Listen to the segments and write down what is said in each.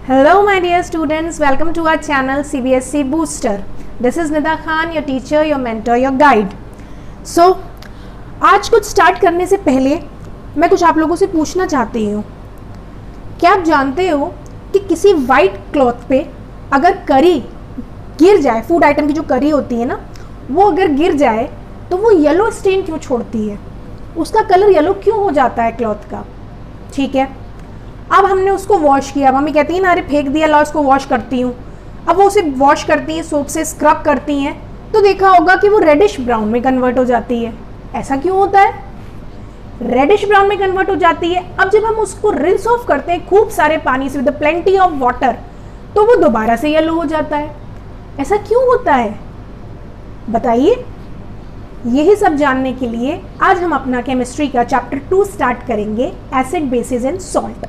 Hello my dear students, welcome to our channel CBSE Booster. This is Nida Khan, your teacher, your mentor, your guide. So, आज कुछ start करने से पहले मैं कुछ आप लोगों से पूछना चाहती हूँ। क्या आप जानते हो कि किसी वाइट क्लॉथ पे अगर करी गिर जाए, फूड आइटम की जो करी होती है ना, वो अगर गिर जाए तो वो येलो स्टेन क्यों छोड़ती है? उसका कलर येलो क्यों हो जाता है क्लॉथ का? ठीक है, अब हमने उसको वॉश किया, मम्मी कहती है ना अरे फेंक दिया, ला उसको वॉश करती हूँ। अब वो उसे वॉश करती हैं, सोप से स्क्रब करती हैं, तो देखा होगा कि वो रेडिश ब्राउन में कन्वर्ट हो जाती है। ऐसा क्यों होता है? रेडिश ब्राउन में कन्वर्ट हो जाती है। अब जब हम उसको रिंस ऑफ करते हैं खूब सारे पानी से, विद प्लेंटी ऑफ वाटर, तो वो दोबारा से येलो हो जाता है। ऐसा क्यों होता है बताइए? यही सब जानने के लिए आज हम अपना केमिस्ट्री का चैप्टर 2 स्टार्ट करेंगे, एसिड बेसिस एंड सॉल्ट।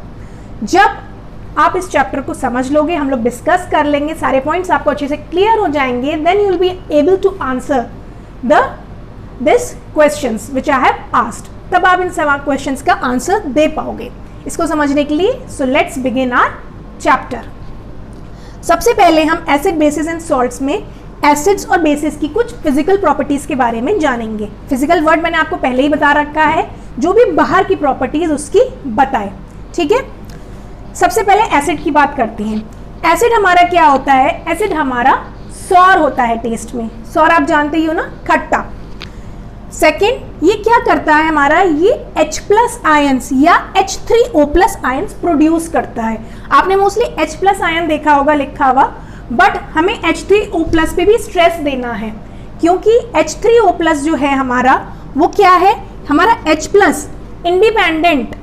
जब आप इस चैप्टर को समझ लोगे, हम लोग डिस्कस कर लेंगे, सारे पॉइंट्स आपको अच्छे से क्लियर हो जाएंगे, then you will be able to answer this questions which I have asked. तब आप इन सवाल क्वेश्चंस का आंसर दे पाओगे इसको समझने के लिए। So let's begin our chapter. सबसे पहले हम एसिड बेसिस एंड सॉल्ट्स में एसिड्स और बेसिस की कुछ फिजिकल प्रॉपर्टीज के बारे में जानेंगे। फिजिकल वर्ड मैंने आपको पहले ही बता रखा है, जो भी बाहर की प्रॉपर्टीज उसकी बताए। ठीक है, सबसे पहले एसिड की बात करते हैं। एसिड हमारा क्या होता है? एसिड हमारा सॉर होता है टेस्ट में। सॉर आप जानते ही हो ना, खट्टा। सेकेंड, ये क्या करता है हमारा? ये H+ आयंस या H3O+ आयंस प्रोड्यूस करता है। आपने मोस्टली H+ आयन देखा होगा लिखा हुआ, बट हमें H3O+ पे भी स्ट्रेस देना है, क्योंकि H3O+ जो है हमारा, वो क्या है? हमारा H+ इंडिपेंडेंट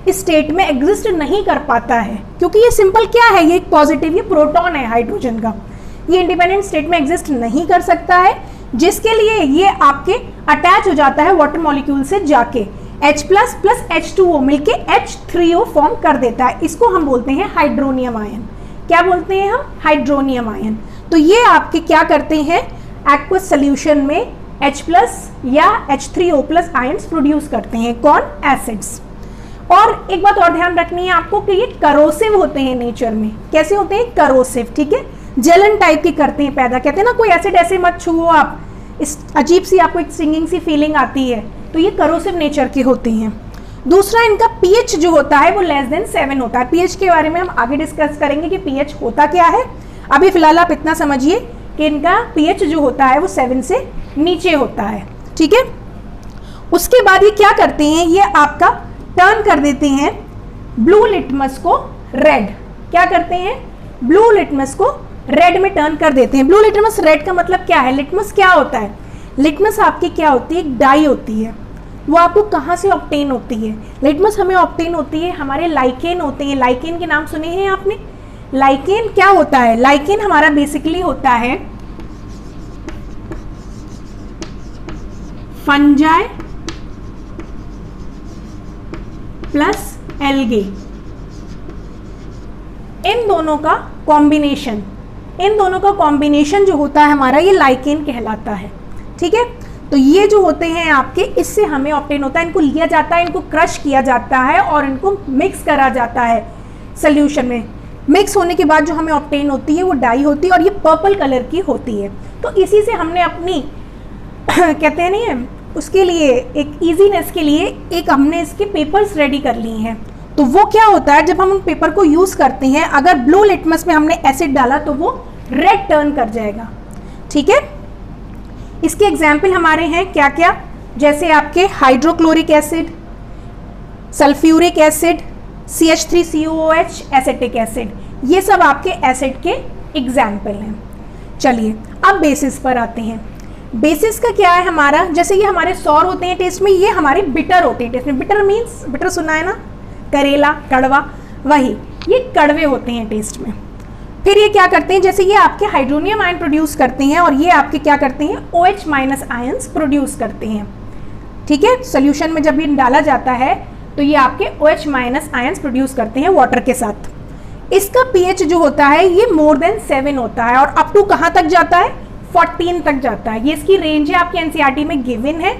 स्टेट में एग्जिस्ट नहीं कर पाता है, क्योंकि ये सिंपल क्या है, ये एक पॉजिटिव, ये प्रोटॉन है हाइड्रोजन का। ये इंडिपेंडेंट स्टेट में एग्जिस्ट नहीं कर सकता है, जिसके लिए ये आपके अटैच हो जाता है वाटर मॉलिक्यूल से जाके H+ प्लस H2O मिलके H3O फॉर्म कर देता है। इसको हम बोलते हैं हाइड्रोनियम आयन। क्या बोलते हैं हम? Hydronium ion. तो ये आपके क्या करते हैं? एक्वस सोल्यूशन में H+ या H3O+ आयन्स प्रोड्यूस करते हैं। कौन? एसिड्स। और एक बात और ध्यान रखनी है आपको कि ये करोसिव होते हैं नेचर में। कैसे होते हैं? करोसिव। ठीक है, जलन टाइप की करते हैं पैदा। कहते हैं ना कोई एसिड ऐसे मत छुओ आप, इस अजीब सी आपको एक स्टिंगिंग सी फीलिंग आती है, तो ये करोसिव नेचर की होती हैं। दूसरा, इनका pH जो होता है वो <7 होता है। pH के बारे में हम आगे डिस्कस करेंगे कि pH होता क्या है। अभी फिलहाल आप इतना समझिए कि इनका pH जो होता है वो 7 से नीचे होता है। ठीक है, उसके बाद ये क्या करते हैं? ये आपका टर्न कर देते हैं ब्लू लिटमस को रेड। क्या करते हैं? ब्लू लिटमस को रेड में टर्न कर देते हैं। ब्लू लिटमस रेड का मतलब क्या है? लिटमस क्या होता है? लिटमस आपकी क्या होती है? एक डाई होती है। वो आपको कहाँ से ऑब्टेन होती है? लिटमस हमें ऑब्टेन होती है, हमारे लाइकेन होते हैं। लाइकेन के नाम सुने हैं आपने? लाइकेन क्या होता है? लाइकेन हमारा बेसिकली होता है फंजाई प्लस एल्गे, इन दोनों का कॉम्बिनेशन जो होता है हमारा, ये लाइकेन कहलाता है। ठीक है, तो ये जो होते हैं आपके, इससे हमें ऑब्टेन होता है। इनको लिया जाता है, इनको क्रश किया जाता है और इनको मिक्स करा जाता है सोल्यूशन में। मिक्स होने के बाद जो हमें ऑब्टेन होती है वो डाई होती है और ये पर्पल कलर की होती है। तो इसी से हमने अपनी कहते हैं नहीं, उसके लिए एक इजीनेस के लिए एक हमने इसके पेपर्स रेडी कर लिए हैं। तो वो क्या होता है, जब हम उन पेपर को यूज़ करते हैं, अगर ब्लू लिटमस में हमने एसिड डाला तो वो रेड टर्न कर जाएगा। ठीक है, इसके एग्जाम्पल हमारे हैं क्या क्या? जैसे आपके hydrochloric acid, sulphuric acid, CH3COOH, acetic acid, ये सब आपके एसिड के एग्जाम्पल हैं। चलिए अब बेसिस पर आते हैं। बेसिस का क्या है हमारा? जैसे ये हमारे सॉर होते हैं टेस्ट में, ये हमारे बिटर होते हैं टेस्ट में। बिटर मीन्स, बिटर सुना है ना, करेला, कड़वा, वही, ये कड़वे होते हैं टेस्ट में। फिर ये क्या करते हैं? जैसे ये आपके हाइड्रोनियम आयन प्रोड्यूस करते हैं और ये आपके क्या करते हैं? OH- आयन्स प्रोड्यूस करते हैं। ठीक है, सोल्यूशन में जब ये डाला जाता है तो ये आपके OH- आयन्स प्रोड्यूस करते हैं वाटर के साथ। इसका pH जो होता है ये <7 होता है और अप टू कहाँ तक जाता है? 14 तक जाता है। ये इसकी रेंज है, आपके एनसीईआरटी में गिवन है।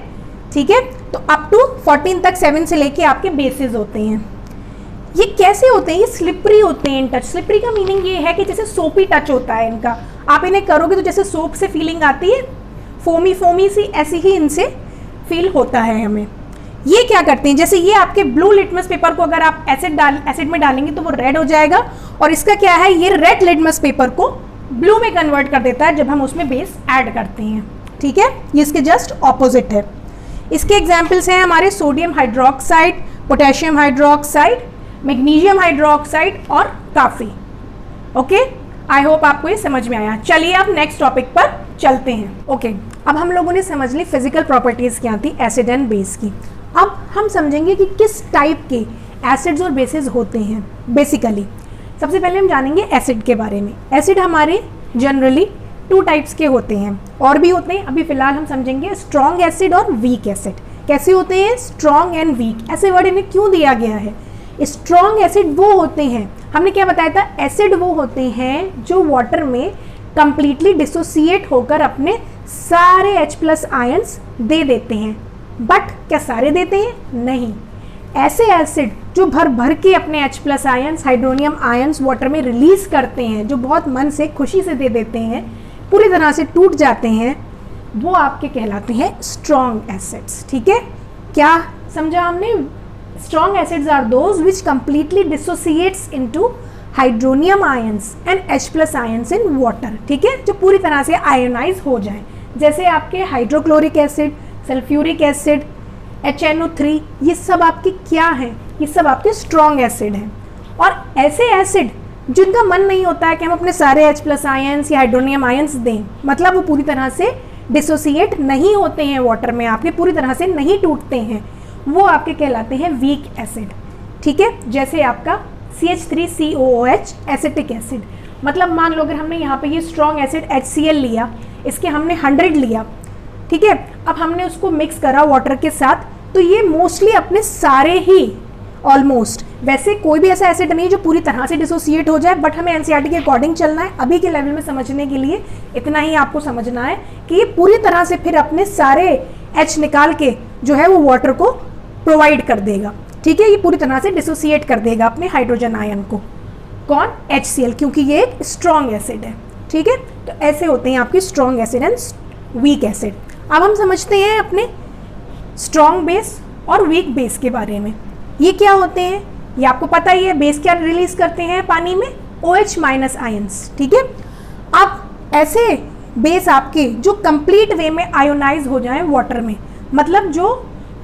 ठीक है, तो अप टू 14 तक 7 से लेके आपके बेसिस होते हैं। ये कैसे होते हैं, ये स्लिपरी होते हैं इन टच। स्लिपरी का मीनिंग ये है कि जैसे सोपी टच होता है इनका, आप इन्हें करोगे तो जैसे सोप से फीलिंग आती है, फोमी फोमी सी, ऐसी ही इनसे फील होता है हमें। ये क्या करते हैं, जैसे ये आपके ब्लू लिटमस पेपर को अगर आप एसिड में डालेंगे तो वो रेड हो जाएगा, और इसका क्या है, ये रेड लिटमस पेपर को ब्लू में कन्वर्ट कर देता है जब हम उसमें बेस ऐड करते हैं। ठीक है, ये इसके जस्ट ऑपोजिट है। इसके एग्जाम्पल्स हैं हमारे sodium hydroxide, potassium hydroxide, magnesium hydroxide और काफी। ओके, आई होप आपको ये समझ में आया। चलिए अब नेक्स्ट टॉपिक पर चलते हैं। ओके, अब हम लोगों ने समझ ली फिजिकल प्रॉपर्टीज क्या थी एसिड एंड बेस की। अब हम समझेंगे कि किस टाइप के एसिड्स और बेसिस होते हैं। बेसिकली सबसे पहले हम जानेंगे एसिड के बारे में। एसिड हमारे जनरली 2 टाइप्स के होते हैं, और भी होते हैं, अभी फिलहाल हम समझेंगे स्ट्रॉन्ग एसिड और वीक एसिड। कैसे होते हैं स्ट्रॉन्ग एंड वीक, ऐसे वर्ड इन्हें क्यों दिया गया है। स्ट्रॉन्ग एसिड वो होते हैं, हमने क्या बताया था, एसिड वो होते हैं जो वाटर में कंप्लीटली डिसोसिएट होकर अपने सारे H+ आयंस दे देते हैं। बट क्या सारे देते हैं, नहीं। ऐसे एसिड जो भर भर के अपने H+ ions, hydronium ions water में रिलीज करते हैं, जो बहुत मन से खुशी से दे देते हैं, पूरी तरह से टूट जाते हैं, वो आपके कहलाते हैं स्ट्रॉन्ग एसिड्स। ठीक है, क्या समझा हमने। Strong acids are those which completely dissociates into hydronium ions and H+ ions in water. ठीक है, जो पूरी तरह से आयोनाइज हो जाएं, जैसे आपके hydrochloric acid, sulphuric acid, HNO3, ये सब आपके क्या हैं, ये सब आपके स्ट्रॉन्ग एसिड हैं। और ऐसे एसिड जिनका मन नहीं होता है कि हम अपने सारे H+ आयंस या हाइड्रोनियम आयंस दें, मतलब वो पूरी तरह से डिसोसिएट नहीं होते हैं वाटर में, आपके पूरी तरह से नहीं टूटते हैं, वो आपके कहलाते हैं वीक एसिड। ठीक है, जैसे आपका CH3COOH एसिटिक एसिड। मतलब मान लो अगर हमने यहाँ पे ये स्ट्रॉन्ग एसिड HCl लिया, इसके हमने 100 लिया, ठीक है, अब हमने उसको मिक्स करा वाटर के साथ, तो ये मोस्टली अपने सारे ही ऑलमोस्ट, वैसे कोई भी ऐसा एसिड नहीं है जो पूरी तरह से डिसोसिएट हो जाए, बट हमें एनसीईआरटी के अकॉर्डिंग चलना है। अभी के लेवल में समझने के लिए इतना ही आपको समझना है कि ये पूरी तरह से फिर अपने सारे H निकाल के जो है वो वाटर को प्रोवाइड कर देगा। ठीक है, ये पूरी तरह से डिसोसिएट कर देगा अपने हाइड्रोजन आयन को। कौन, HCl, क्योंकि ये एक स्ट्रॉन्ग एसिड है। ठीक है, तो ऐसे होते हैं आपके strong acid and weak acid. अब हम समझते हैं अपने स्ट्रॉन्ग बेस और वीक बेस के बारे में। ये क्या होते हैं, ये आपको पता ही है। बेस क्या रिलीज करते हैं पानी में, OH- आयंस। ठीक है, अब ऐसे बेस आपके जो कंप्लीट वे में आयोनाइज हो जाएं वाटर में, मतलब जो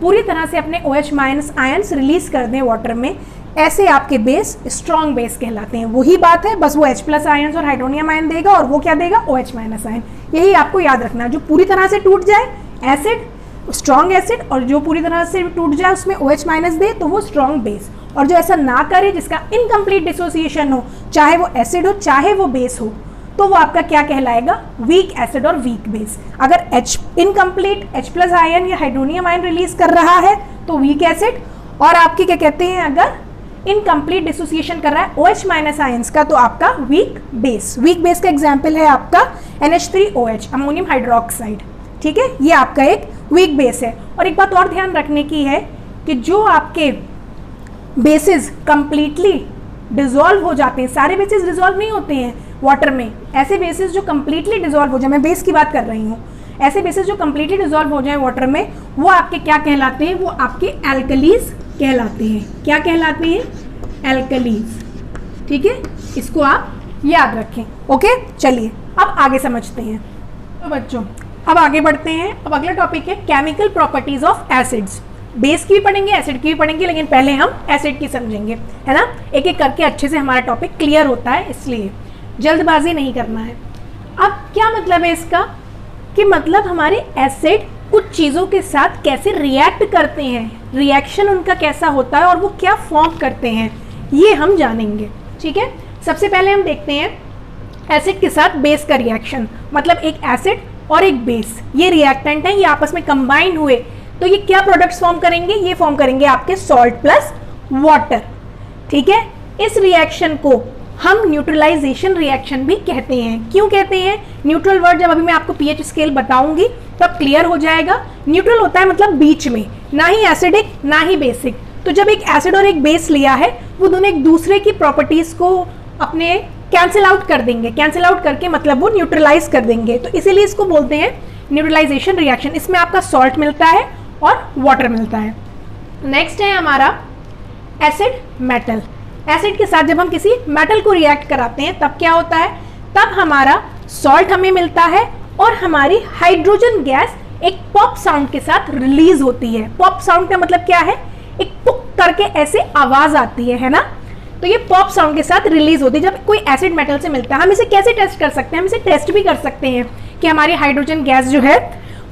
पूरी तरह से अपने OH- आयंस रिलीज कर दें वाटर में, ऐसे आपके बेस स्ट्रॉन्ग बेस कहलाते हैं। वही बात है, बस वो H+ आयंस और हाइड्रोनियम आयन देगा, और वो क्या देगा, OH- आयन। यही आपको याद रखना है। जो पूरी तरह से टूट जाए एसिड, स्ट्रॉन्ग एसिड, और जो पूरी तरह से टूट जाए उसमें OH- दे, तो वो स्ट्रॉन्ग बेस। और जो ऐसा ना करे, जिसका इनकम्प्लीट डिसोसिएशन हो, चाहे वो एसिड हो चाहे वो बेस हो, तो वो आपका क्या कहलाएगा, वीक एसिड और वीक बेस। अगर इनकम्प्लीट H+ आयन या हाइड्रोनियम आयन रिलीज कर रहा है तो वीक एसिड, और आपके क्या कहते हैं, अगर इनकम्प्लीट डिसोसिएशन कर रहा है OH- आयंस का, तो आपका वीक बेस। वीक बेस का एग्जाम्पल है आपका NH3OH, अमोनियम हाइड्रोक्साइड। ठीक है, ये आपका एक वीक बेस है। और एक बात और ध्यान रखने की है कि जो आपके बेसिस कंप्लीटली डिसॉल्व हो जाते हैं, सारे बेसिस डिसॉल्व नहीं होते हैं वाटर में, ऐसे बेसिस जो कंप्लीटली डिसॉल्व हो जाए, मैं बेस की बात कर रही हूँ, ऐसे बेसिस जो कंप्लीटली डिसॉल्व हो जाए वाटर में, वो आपके क्या कहलाते हैं, वो आपके एल्कलीज कहलाते हैं। क्या कहलाते हैं, एल्कलीज। ठीक है, इसको आप याद रखें। ओके, चलिए अब आगे समझते हैं। तो बच्चों अब आगे बढ़ते हैं। अब अगला टॉपिक है chemical properties of acids. Base की भी पढ़ेंगे, एसिड की भी पढ़ेंगे, लेकिन पहले हम एसिड की समझेंगे, है ना। एक एक करके अच्छे से हमारा टॉपिक क्लियर होता है, इसलिए जल्दबाजी नहीं करना है। अब क्या मतलब है इसका, कि मतलब हमारे एसिड कुछ चीज़ों के साथ कैसे रिएक्ट करते हैं, रिएक्शन उनका कैसा होता है और वो क्या फॉर्म करते हैं, ये हम जानेंगे। ठीक है, सबसे पहले हम देखते हैं एसिड के साथ बेस का रिएक्शन। मतलब एक एसिड और एक बेस, ये रिएक्टेंट है, ये आपस में कंबाइन हुए तो ये क्या प्रोडक्ट्स फॉर्म करेंगे, ये फॉर्म करेंगे आपके सॉल्ट प्लस वाटर। ठीक है, इस रिएक्शन को हम न्यूट्रलाइजेशन रिएक्शन भी कहते हैं। क्यों कहते हैं, न्यूट्रल वर्ड जब अभी मैं आपको पीएच स्केल बताऊंगी तब क्लियर हो जाएगा। न्यूट्रल होता है मतलब बीच में, ना ही एसिडिक ना ही बेसिक। तो जब एक एसिड और एक बेस लिया है वो दोनों एक दूसरे की प्रॉपर्टीज को अपने कैंसिल आउट कर देंगे, कैंसिल आउट करके मतलब वो न्यूट्रलाइज कर देंगे, तो इसीलिए इसको बोलते हैं न्यूट्रलाइजेशन रिएक्शन। इसमें आपका सॉल्ट मिलता है और वाटर मिलता है। नेक्स्ट है हमारा एसिड मेटल। एसिड के साथ जब हम किसी मेटल को रिएक्ट कराते हैं तब क्या होता है, तब हमारा सॉल्ट हमें मिलता है और हमारी हाइड्रोजन गैस एक पॉप साउंड के साथ रिलीज होती है। पॉप साउंड का मतलब क्या है, एक पुक करके ऐसे आवाज आती है ना, तो ये पॉप साउंड के साथ रिलीज होती है जब कोई एसिड मेटल से मिलता है। हम इसे कैसे टेस्ट कर सकते हैं, हम इसे टेस्ट भी कर सकते हैं कि हमारी हाइड्रोजन गैस जो है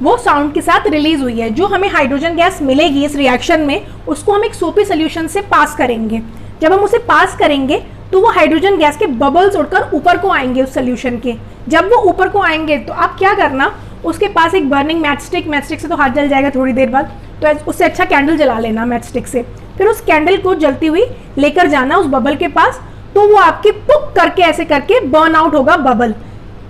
वो साउंड के साथ रिलीज हुई है। जो हमें हाइड्रोजन गैस मिलेगी इस रिएक्शन में, उसको हम एक सोपी सोल्यूशन से पास करेंगे। जब हम उसे पास करेंगे तो वो हाइड्रोजन गैस के बबल्स उड़कर ऊपर को आएंगे उस सोल्यूशन के। जब वो ऊपर को आएंगे तो आप क्या करना, उसके पास एक बर्निंग मैचस्टिक से तो हाथ जल जाएगा थोड़ी देर बाद, तो उससे अच्छा कैंडल जला लेना मैचस्टिक से, फिर उस कैंडल को जलती हुई लेकर जाना उस बबल के पास, तो वो आपकी पुक करके ऐसे करके बर्न आउट होगा बबल,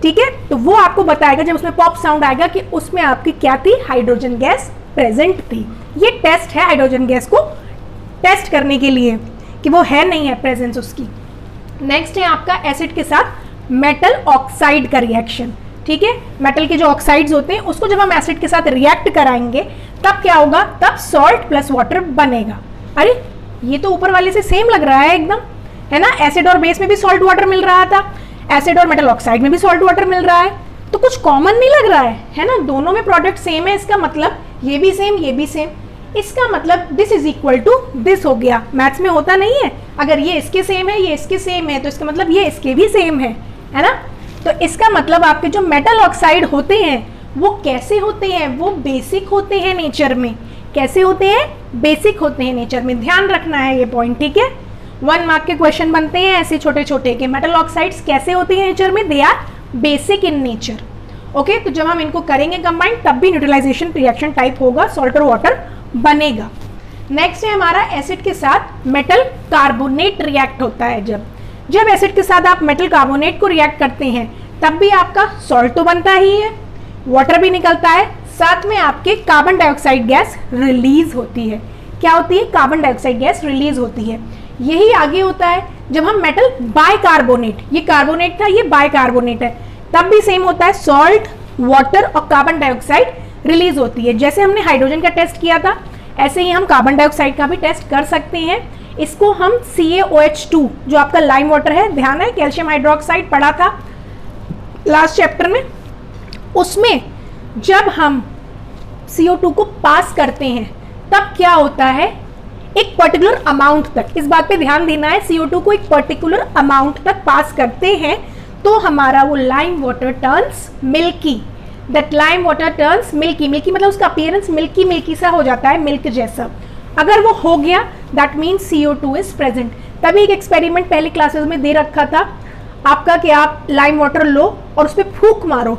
ठीक है। तो वो आपको बताएगा जब उसमें पॉप साउंड आएगा कि उसमें आपकी क्या थी, हाइड्रोजन गैस प्रेजेंट थी। ये टेस्ट है हाइड्रोजन गैस को टेस्ट करने के लिए कि वो है नहीं है प्रेजेंस उसकी। नेक्स्ट है आपका एसिड के साथ मेटल ऑक्साइड का रिएक्शन, ठीक है। मेटल के जो ऑक्साइड्स होते हैं उसको जब हम एसिड के साथ रिएक्ट कराएंगे तब क्या होगा, तब सॉल्ट प्लस वाटर बनेगा। अरे ये तो ऊपर वाले से सेम लग रहा है एकदम, है ना। एसिड और बेस में भी सॉल्ट वाटर मिल रहा था, एसिड और मेटल ऑक्साइड में भी सॉल्ट वाटर मिल रहा है, तो कुछ कॉमन नहीं लग रहा है ना। दोनों में प्रोडक्ट सेम है, इसका मतलब ये भी सेम ये भी सेम, इसका मतलब this is equal to this हो गया। मैथ्स में होता नहीं है, अगर ये इसके सेम है ये इसके सेम है तो इसका मतलब ये इसके भी सेम है ना। तो इसका मतलब आपके जो मेटल ऑक्साइड होते हैं वो कैसे होते हैं, वो बेसिक होते हैं नेचर में। कैसे होते हैं, बेसिक होते हैं नेचर में। ध्यान रखना है ये पॉइंट, ठीक है। 1 मार्क के क्वेश्चन बनते हैं ऐसे छोटे छोटे के मेटल ऑक्साइड्स कैसे होते हैं नेचर में, they are basic in nature. Okay, तो जब हम इनको करेंगे कंबाइन तब भी न्यूट्रलाइजेशन रिएक्शन टाइप होगा, सॉल्ट और वाटर बनेगा। नेक्स्ट है हमारा एसिड के साथ मेटल कार्बोनेट रिएक्ट होता है। जब एसिड के साथ आप मेटल कार्बोनेट को रिएक्ट करते हैं तब भी आपका सॉल्ट तो बनता ही है, वाटर भी निकलता है, साथ में आपके कार्बन डाइऑक्साइड गैस रिलीज होती है। क्या होती है, कार्बन डाइऑक्साइड गैस रिलीज होती है। यही आगे होता है जब हम मेटल बाइकार्बोनेट, ये कार्बोनेट था ये बाइकार्बोनेट है, तब भी सेम होता है, सॉल्ट वाटर और कार्बन डाइऑक्साइड रिलीज होती है। जैसे हमने हाइड्रोजन का टेस्ट किया था ऐसे ही हम कार्बन डाइऑक्साइड का भी टेस्ट कर सकते हैं। इसको हम CaOH2 जो आपका लाइम वाटर है, ध्यान है कैल्शियम हाइड्रोक्साइड पढ़ा था लास्ट चैप्टर में, उसमें जब हम CO2 को पास करते हैं तब क्या होता है, एक पर्टिकुलर अमाउंट तक, इस बात पे ध्यान देना है, CO2 को एक पर्टिकुलर अमाउंट तक पास करते हैं तो हमारा वो lime water turns milky. That lime water turns milky, milky मतलब उसका अपीयरेंस मिल्की मिल्की सा हो जाता है, मिल्क जैसा। अगर वो हो गया that means CO2 is present. तभी एक एक्सपेरिमेंट पहले क्लासेस में दे रखा था आपका कि आप लाइम वाटर लो और उस पर फूंक मारो,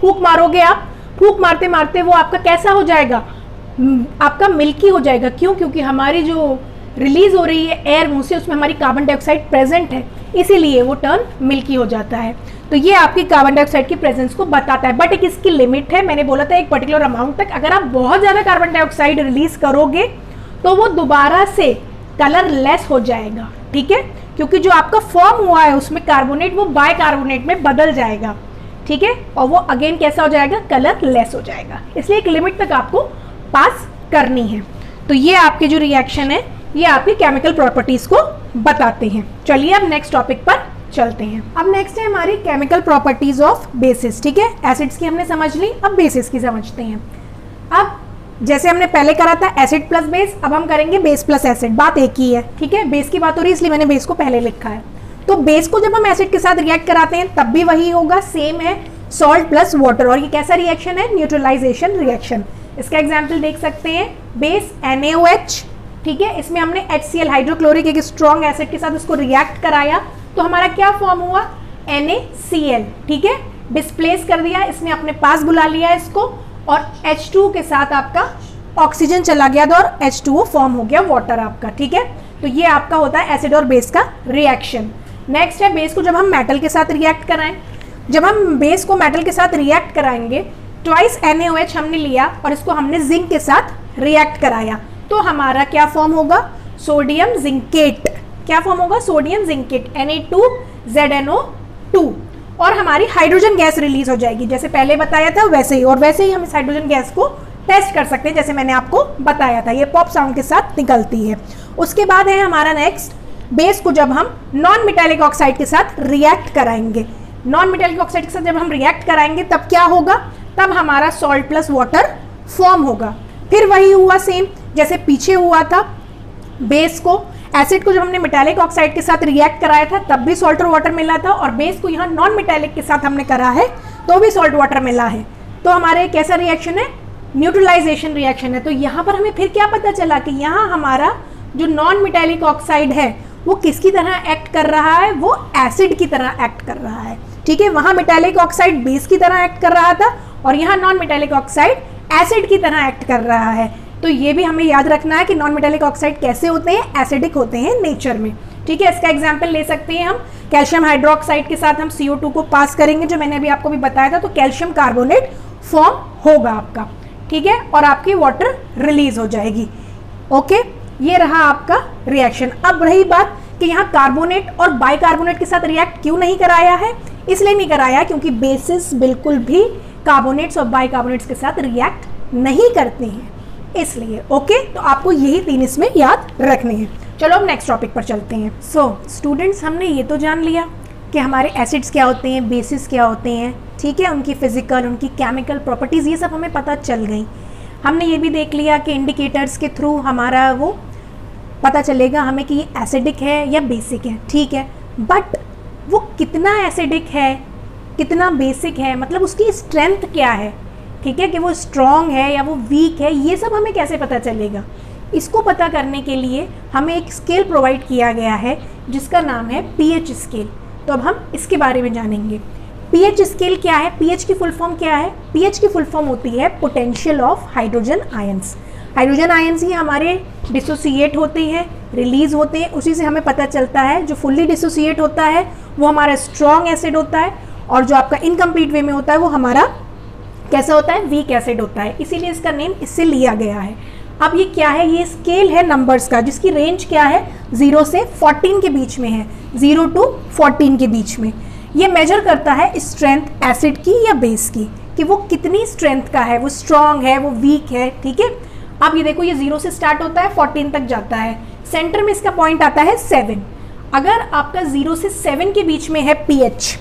फूंक मारोगे आप, फूंक मारते मारते वो आपका कैसा हो जाएगा, आपका मिल्की हो जाएगा। क्यों, क्योंकि हमारी जो रिलीज हो रही है एयर मुंह से उसमें हमारी कार्बन डाइऑक्साइड प्रेजेंट है, इसीलिए वो टर्न मिल्की हो जाता है। तो ये आपकी कार्बन डाइऑक्साइड की प्रेजेंस को बताता है, बट एक इसकी लिमिट है। मैंने बोला था एक पर्टिकुलर अमाउंट तक। अगर आप बहुत ज़्यादा कार्बन डाइऑक्साइड रिलीज करोगे तो वो दोबारा से कलर लेस हो जाएगा, ठीक है, क्योंकि जो आपका फॉर्म हुआ है उसमें कार्बोनेट वो बाइकार्बोनेट में बदल जाएगा, ठीक है, और वो अगेन कैसा हो जाएगा, कलर लेस हो जाएगा। इसलिए एक लिमिट तक आपको पास करनी है। तो ये आपके जो रिएक्शन है ये आपकी केमिकल प्रॉपर्टीज को बताते हैं। चलिए अब नेक्स्ट टॉपिक पर चलते हैं। अब नेक्स्ट है हमारी केमिकल प्रॉपर्टीज ऑफ बेसिस, ठीक है। एसिड्स की हमने समझ ली, अब बेसिस की समझते हैं। अब जैसे हमने पहले करा था एसिड प्लस बेस, अब हम करेंगे बेस प्लस एसिड, बात एक ही है, ठीक है। बेस की बात हो रही है इसलिए मैंने बेस को पहले लिखा है। तो बेस को जब हम एसिड के साथ रिएक्ट कराते हैं तब भी वही होगा, सेम है, सॉल्ट प्लस वाटर। और ये कैसा रिएक्शन है, न्यूट्रलाइजेशन रिएक्शन। इसका एग्जाम्पल देख सकते हैं, बेस NaOH, ठीक है, इसमें हमने HCl हाइड्रोक्लोरिक एक स्ट्रॉन्ग एसिड के साथ उसको रिएक्ट कराया तो हमारा क्या फॉर्म हुआ, NaCl, ठीक है, डिस्प्लेस कर दिया, इसने अपने पास बुला लिया इसको, और H2 के साथ आपका ऑक्सीजन चला गया था और H2O फॉर्म हो गया वाटर आपका, ठीक है। तो ये आपका होता है एसिड और बेस का रिएक्शन। नेक्स्ट है बेस को जब हम मेटल के साथ रिएक्ट कराएं, जब हम बेस को मेटल के साथ रिएक्ट कराएंगे, ट्वाइस NaOH हमने लिया और इसको हमने जिंक के साथ रिएक्ट कराया तो हमारा क्या फॉर्म होगा, सोडियम जिंकेट, क्या फॉर्म होगा, सोडियम जिंकेट Na2ZNO2, और हमारी हाइड्रोजन गैस रिलीज हो जाएगी। जैसे पहले बताया था वैसे ही, और वैसे ही हम इस हाइड्रोजन गैस को टेस्ट कर सकते हैं जैसे मैंने आपको बताया था, ये पॉप साउंड के साथ निकलती है। उसके बाद है हमारा नेक्स्ट, बेस को जब हम नॉन मेटालिक ऑक्साइड के साथ रिएक्ट कराएंगे, नॉन मेटालिक ऑक्साइड के साथ जब हम रिएक्ट कराएंगे तब क्या होगा, तब हमारा सॉल्ट प्लस वाटर फॉर्म होगा। फिर वही हुआ सेम जैसे पीछे हुआ था, बेस को, एसिड को जब हमने मेटालिक ऑक्साइड के साथ रिएक्ट कराया था तब भी सॉल्ट और वाटर मिला था, और बेस को यहाँ नॉन मेटालिक के साथ हमने करा है तो भी सॉल्ट वाटर मिला है। तो हमारे कैसा रिएक्शन है, न्यूट्रलाइजेशन रिएक्शन है। तो यहाँ पर हमें फिर क्या पता चला कि यहाँ हमारा जो नॉन मेटालिक ऑक्साइड है वो किसकी तरह एक्ट कर रहा है, वो एसिड की तरह एक्ट कर रहा है। ठीक है, वहाँ मेटालिक ऑक्साइड बेस की तरह एक्ट कर रहा था और यहाँ नॉन मेटालिक ऑक्साइड एसिड की तरह एक्ट कर रहा है। तो ये भी हमें याद रखना है कि नॉन मेटालिक ऑक्साइड कैसे होते हैं, एसिडिक होते हैं नेचर में। ठीक है, इसका एग्जाम्पल ले सकते हैं हम, कैल्शियम हाइड्रोक्साइड के साथ हम CO2 को पास करेंगे जो मैंने अभी आपको भी बताया था, तो कैल्शियम कार्बोनेट फॉर्म होगा आपका। ठीक है, और आपकी वाटर रिलीज हो जाएगी। ओके, ये रहा आपका रिएक्शन। अब रही बात कि यहाँ कार्बोनेट और बाइकार्बोनेट के साथ रिएक्ट क्यों नहीं कराया है, इसलिए नहीं कराया क्योंकि बेसिस बिल्कुल भी कार्बोनेट्स और बाइकार्बोनेट्स के साथ रिएक्ट नहीं करते हैं, इसलिए। ओके, तो आपको यही 3 इसमें याद रखने हैं। चलो अब नेक्स्ट टॉपिक पर चलते हैं। स्टूडेंट्स, हमने ये तो जान लिया कि हमारे एसिड्स क्या होते हैं, बेसिस क्या होते हैं, ठीक है, उनकी फिजिकल, उनकी केमिकल प्रॉपर्टीज़, ये सब हमें पता चल गई। हमने ये भी देख लिया कि इंडिकेटर्स के थ्रू हमारा वो पता चलेगा हमें कि ये एसिडिक है या बेसिक है। ठीक है, बट वो कितना एसिडिक है, कितना बेसिक है, मतलब उसकी स्ट्रेंथ क्या है, ठीक है, कि वो स्ट्रॉन्ग है या वो वीक है, ये सब हमें कैसे पता चलेगा। इसको पता करने के लिए हमें एक स्केल प्रोवाइड किया गया है जिसका नाम है pH स्केल। तो अब हम इसके बारे में जानेंगे। pH स्केल क्या है, pH की फुल फॉर्म क्या है, pH की फुल फॉर्म होती है potential of hydrogen ions. Hydrogen ions ही हमारे डिसोसिएट होते हैं, रिलीज होते हैं, उसी से हमें पता चलता है जो फुल्ली डिसोसिएट होता है वो हमारा स्ट्रॉन्ग एसिड होता है, और जो आपका इनकम्प्लीट वे में होता है वो हमारा कैसा होता है, वीक एसिड होता है। इसीलिए इसका नेम इससे लिया गया है। अब ये क्या है, ये स्केल है नंबर्स का जिसकी रेंज क्या है, 0 से 14 के बीच में है, 0 to 14 के बीच में। ये मेजर करता है स्ट्रेंथ एसिड की या बेस की, कि वो कितनी स्ट्रेंथ का है, वो स्ट्रॉन्ग है, वो वीक है। ठीक है, अब ये देखो, ये 0 से स्टार्ट होता है, 14 तक जाता है, सेंटर में इसका पॉइंट आता है 7। अगर आपका 0 से 7 के बीच में है pH,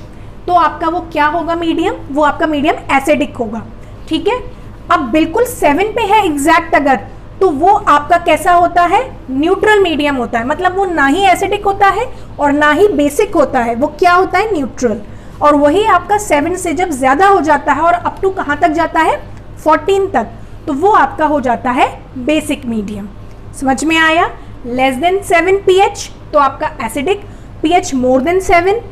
तो आपका वो क्या होगा, मीडियम, वो आपका मीडियम एसिडिक होगा। ठीक है, अब बिल्कुल 7 पे है एग्जैक्ट अगर, तो वो आपका कैसा होता है, न्यूट्रल मीडियम होता है, मतलब वो ना ही एसिडिक होता है और ना ही बेसिक होता है, वो क्या होता है, न्यूट्रल। और वही आपका 7 से जब ज्यादा हो जाता है और अप टू कहाँ तक जाता है, 14 तक, तो वो आपका हो जाता है बेसिक मीडियम। समझ में आया, लेस देन 7 pH तो आपका acidic, pH more than 7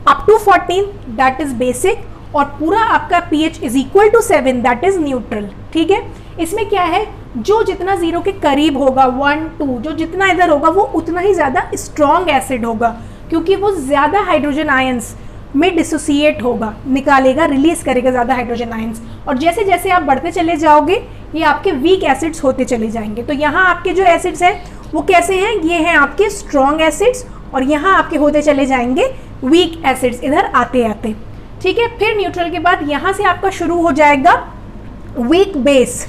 up to 14 that is basic, और पूरा आपका pH is equal to 7 that is neutral. ठीक है, इसमें क्या है, जो जितना 0 के करीब होगा, 1 2, जो जितना इधर होगा वो उतना ही ज़्यादा स्ट्रॉन्ग एसिड होगा, क्योंकि वो ज़्यादा हाइड्रोजन आयंस में डिसोसिएट होगा, निकालेगा, रिलीज करेगा ज़्यादा हाइड्रोजन आयंस। और जैसे जैसे आप बढ़ते चले जाओगे ये आपके वीक एसिड्स होते चले जाएंगे। तो यहाँ आपके जो एसिड्स हैं वो कैसे हैं, ये हैं आपके स्ट्रॉन्ग एसिड्स, और यहाँ आपके होते चले जाएंगे वीक एसिड्स इधर आते आते। ठीक है, फिर न्यूट्रल के बाद यहाँ से आपका शुरू हो जाएगा वीक बेस,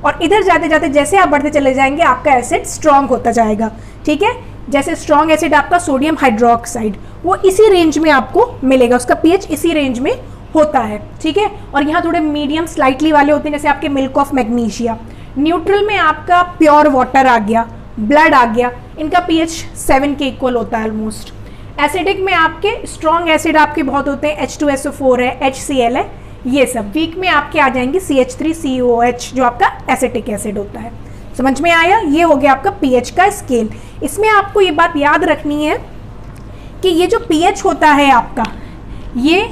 और इधर जाते जाते जैसे आप बढ़ते चले जाएंगे आपका एसिड स्ट्रॉन्ग होता जाएगा। ठीक है, जैसे स्ट्रॉन्ग एसिड आपका सोडियम हाइड्रोक्साइड, वो इसी रेंज में आपको मिलेगा, उसका pH इसी रेंज में होता है। ठीक है, और यहाँ थोड़े मीडियम स्लाइटली वाले होते हैं, जैसे आपके मिल्क ऑफ मैग्नीशिया। न्यूट्रल में आपका प्योर वाटर आ गया, ब्लड आ गया, इनका pH 7 के इक्वल होता है ऑलमोस्ट। एसिडिक में आपके स्ट्रॉन्ग एसिड आपके बहुत होते हैं, H2SO4 है, HCl है, ये सब। वीक में आपके आ जाएंगे CH3COOH जो आपका एसिटिक एसिड होता है। समझ में आया, ये हो गया आपका pH का स्केल। इसमें आपको ये बात याद रखनी है कि ये जो pH होता है आपका, ये